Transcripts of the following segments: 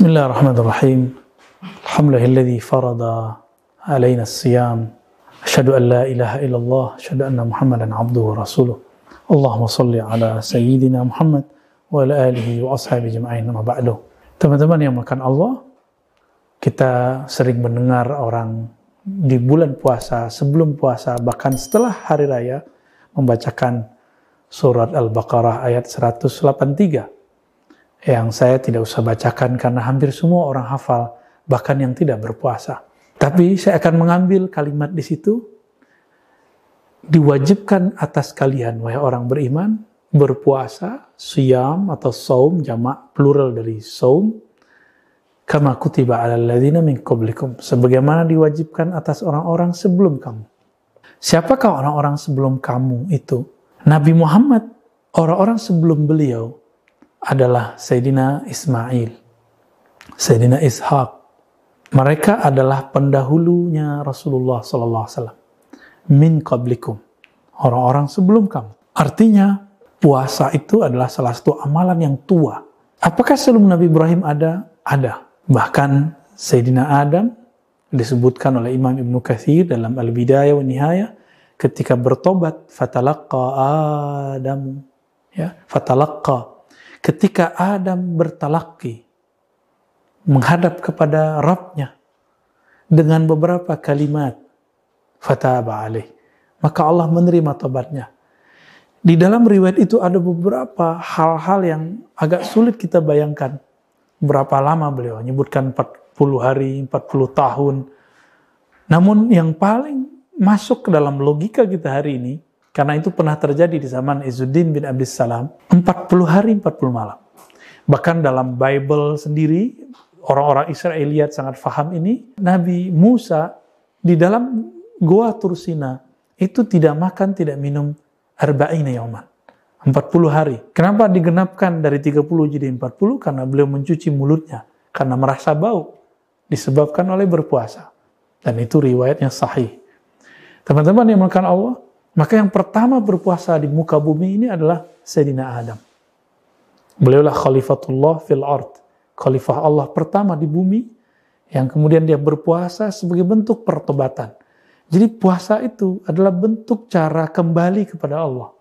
Bismillahirrahmanirrahim. Alhamdulillahilladzi farada alaina as-siyam. Asyhadu an la ilaha illallah, asyhadu anna Muhammadan abduhu wa rasuluh. Allahumma shalli ala sayyidina Muhammad wa ala alihi wa ashabihi ajma'in. Amma ba'du. Teman-teman yang makan Allah, kita sering mendengar orang di bulan puasa, sebelum puasa, bahkan setelah hari raya membacakan surat Al-Baqarah ayat 183. Yang saya tidak usah bacakan karena hampir semua orang hafal, bahkan yang tidak berpuasa. Tapi saya akan mengambil kalimat di situ, diwajibkan atas kalian, wahai orang beriman, berpuasa, siyam atau saum, jamak plural dari saum, kama kutiba alal ladzina min qablikum, sebagaimana diwajibkan atas orang-orang sebelum kamu. Siapakah orang-orang sebelum kamu itu? Nabi Muhammad, orang-orang sebelum beliau adalah Sayyidina Ismail, Sayyidina Ishaq. Mereka adalah pendahulunya Rasulullah SAW. Min qablikum, orang-orang sebelum kamu. Artinya, puasa itu adalah salah satu amalan yang tua. Apakah sebelum Nabi Ibrahim ada? Ada. Bahkan Sayyidina Adam, disebutkan oleh Imam Ibnu Katsir dalam Al-Bidayah wa Nihayah, ketika bertobat, fatalaqqa Adam, fatalaqqa. Ketika Adam bertalaqi, menghadap kepada Rabb-Nya dengan beberapa kalimat, fataba alaih, maka Allah menerima tobatnya. Di dalam riwayat itu ada beberapa hal-hal yang agak sulit kita bayangkan. Berapa lama beliau menyebutkan 40 hari, 40 tahun. Namun yang paling masuk ke dalam logika kita hari ini, karena itu pernah terjadi di zaman Izzuddin bin Abdissalam, 40 hari 40 malam. Bahkan dalam Bible sendiri, orang-orang Israeliat sangat faham ini. Nabi Musa di dalam Goa Tursina itu tidak makan, tidak minum arba'ina yauman, 40 hari. Kenapa digenapkan dari 30 jadi 40? Karena beliau mencuci mulutnya, karena merasa bau, disebabkan oleh berpuasa. Dan itu riwayatnya sahih. Teman-teman yang makan Allah, maka yang pertama berpuasa di muka bumi ini adalah Sayyidina Adam. Beliaulah khalifatullah fil ard, khalifah Allah pertama di bumi, yang kemudian dia berpuasa sebagai bentuk pertobatan. Jadi puasa itu adalah bentuk cara kembali kepada Allah.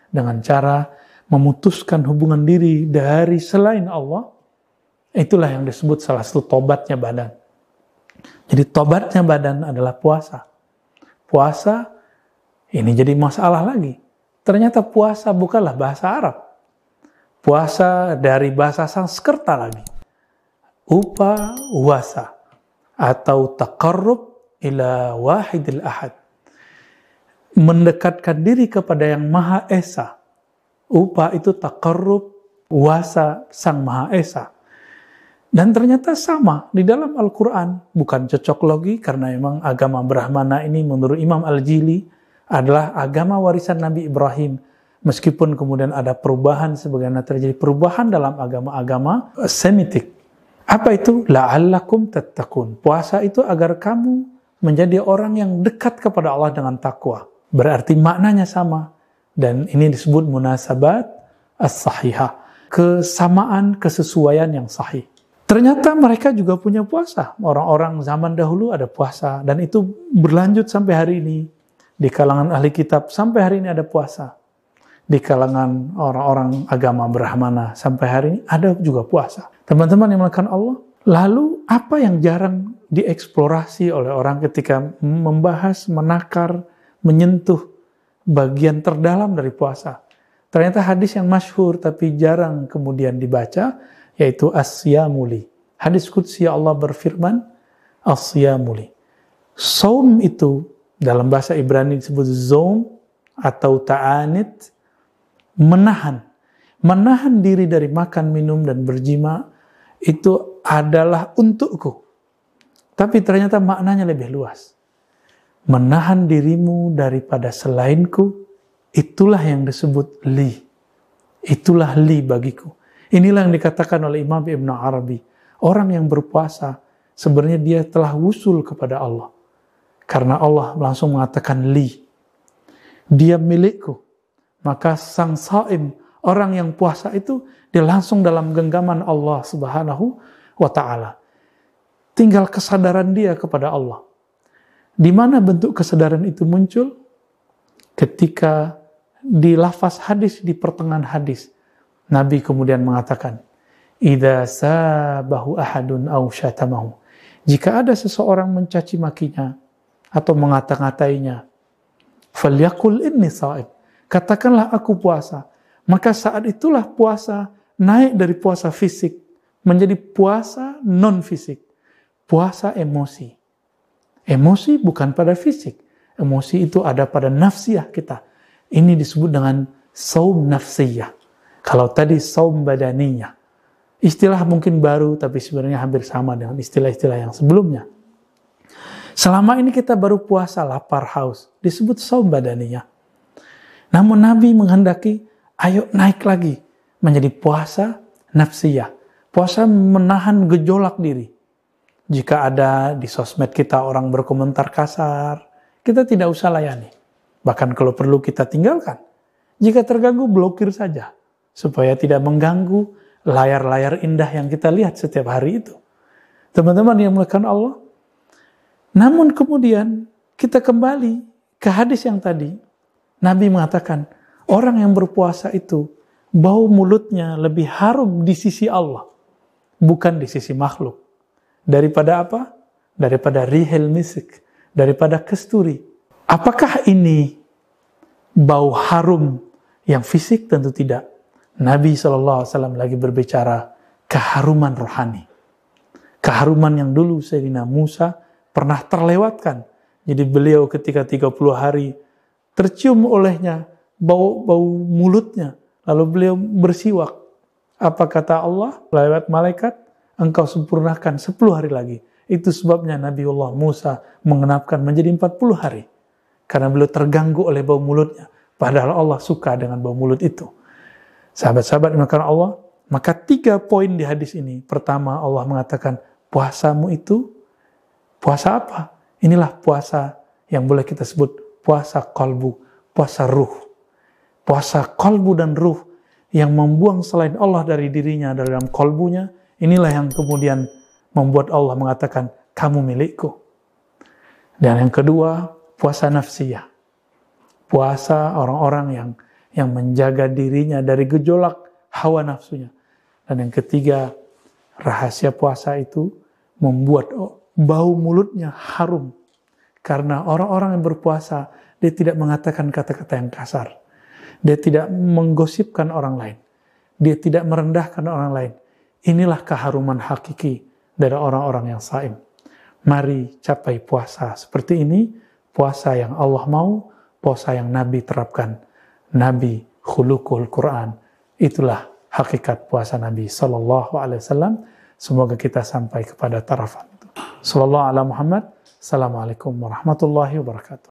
Dengan cara memutuskan hubungan diri dari selain Allah, itulah yang disebut salah satu tobatnya badan. Jadi tobatnya badan adalah puasa. Puasa ini jadi masalah lagi. Ternyata puasa bukanlah bahasa Arab. Puasa dari bahasa Sanskerta lagi. Upawasa atau taqarrub ila wahidil ahad. Mendekatkan diri kepada yang Maha Esa. Upa itu taqarrub, wasa Sang Maha Esa. Dan ternyata sama di dalam Al-Quran. Bukan cocok logi karena memang agama Brahmana ini menurut Imam Al-Jili adalah agama warisan Nabi Ibrahim. Meskipun kemudian ada perubahan, sebagaimana terjadi perubahan dalam agama-agama Semitik. Apa itu? La'allakum tattaqun. Puasa itu agar kamu menjadi orang yang dekat kepada Allah dengan takwa. Berarti maknanya sama. Dan ini disebut munasabat as-sahihah. Kesamaan, kesesuaian yang sahih. Ternyata mereka juga punya puasa. Orang-orang zaman dahulu ada puasa. Dan itu berlanjut sampai hari ini. Di kalangan ahli kitab sampai hari ini ada puasa. Di kalangan orang-orang agama Brahmana sampai hari ini ada juga puasa. Teman-teman yang melakukan Allah, lalu apa yang jarang dieksplorasi oleh orang ketika membahas, menakar, menyentuh bagian terdalam dari puasa? Ternyata hadis yang masyhur tapi jarang kemudian dibaca, yaitu as-siyamuli. Hadis qudsi Allah berfirman, as-siyamuli. Saum itu dalam bahasa Ibrani disebut zoom atau ta'anit, menahan diri dari makan, minum, dan berjima itu adalah untukku. Tapi ternyata maknanya lebih luas. Menahan dirimu daripada selainku, itulah yang disebut li. Itulah li bagiku. Inilah yang dikatakan oleh Imam Ibn Arabi. Orang yang berpuasa, sebenarnya dia telah wusul kepada Allah. Karena Allah langsung mengatakan li. Dia milikku. Maka sang saim, orang yang puasa itu, dia langsung dalam genggaman Allah Subhanahu wa ta'ala. Tinggal kesadaran dia kepada Allah. Di mana bentuk kesadaran itu muncul? Ketika di lafaz hadis, di pertengahan hadis, Nabi kemudian mengatakan, "Idza sabahu ahadun aw syatamahu." Jika ada seseorang mencaci makinya atau mengata-ngatainya, "Falyaqul inni sha'im." Katakanlah aku puasa. Maka saat itulah puasa naik dari puasa fisik menjadi puasa non fisik. Puasa emosi. Emosi bukan pada fisik. Emosi itu ada pada nafsiyah kita. Ini disebut dengan saum nafsiyah. Kalau tadi saum badaniyah. Istilah mungkin baru, tapi sebenarnya hampir sama dengan istilah-istilah yang sebelumnya. Selama ini kita baru puasa lapar haus. Disebut saum badaniyah. Namun Nabi menghendaki, ayo naik lagi. Menjadi puasa nafsiyah. Puasa menahan gejolak diri. Jika ada di sosmed kita orang berkomentar kasar, kita tidak usah layani. Bahkan kalau perlu kita tinggalkan. Jika terganggu, blokir saja. Supaya tidak mengganggu layar-layar indah yang kita lihat setiap hari itu. Teman-teman yang melakukan Allah. Namun kemudian kita kembali ke hadis yang tadi. Nabi mengatakan, orang yang berpuasa itu, bau mulutnya lebih harum di sisi Allah. Bukan di sisi makhluk. Daripada apa? Daripada rihil misik. Daripada kasturi. Apakah ini bau harum yang fisik? Tentu tidak. Nabi SAW lagi berbicara keharuman rohani. Keharuman yang dulu Sayyidina Musa pernah terlewatkan. Jadi beliau ketika 30 hari tercium olehnya bau mulutnya. Lalu beliau bersiwak. Apa kata Allah lewat malaikat? Engkau sempurnakan 10 hari lagi. Itu sebabnya Nabiullah Musa mengenapkan menjadi 40 hari. Karena beliau terganggu oleh bau mulutnya. Padahal Allah suka dengan bau mulut itu. Sahabat-sahabat yang dimuliakan Allah, maka 3 poin di hadis ini. Pertama, Allah mengatakan, puasamu itu, puasa apa? Inilah puasa yang boleh kita sebut puasa qalbu, puasa ruh. Puasa qalbu dan ruh yang membuang selain Allah dari dirinya, dari dalam qalbunya. Inilah yang kemudian membuat Allah mengatakan, kamu milikku. Dan yang kedua, puasa nafsiyah. Puasa orang-orang yang menjaga dirinya dari gejolak hawa nafsunya. Dan yang ketiga, rahasia puasa itu membuat bau mulutnya harum. Karena orang-orang yang berpuasa, dia tidak mengatakan kata-kata yang kasar. Dia tidak menggosipkan orang lain. Dia tidak merendahkan orang lain. Inilah keharuman hakiki dari orang-orang yang saim. Mari capai puasa seperti ini, puasa yang Allah mau, puasa yang Nabi terapkan. Nabi khuluqul Quran. Itulah hakikat puasa Nabi SAW. Semoga kita sampai kepada taraf itu. Sallallahu ala Muhammad. Assalamualaikum warahmatullahi wabarakatuh.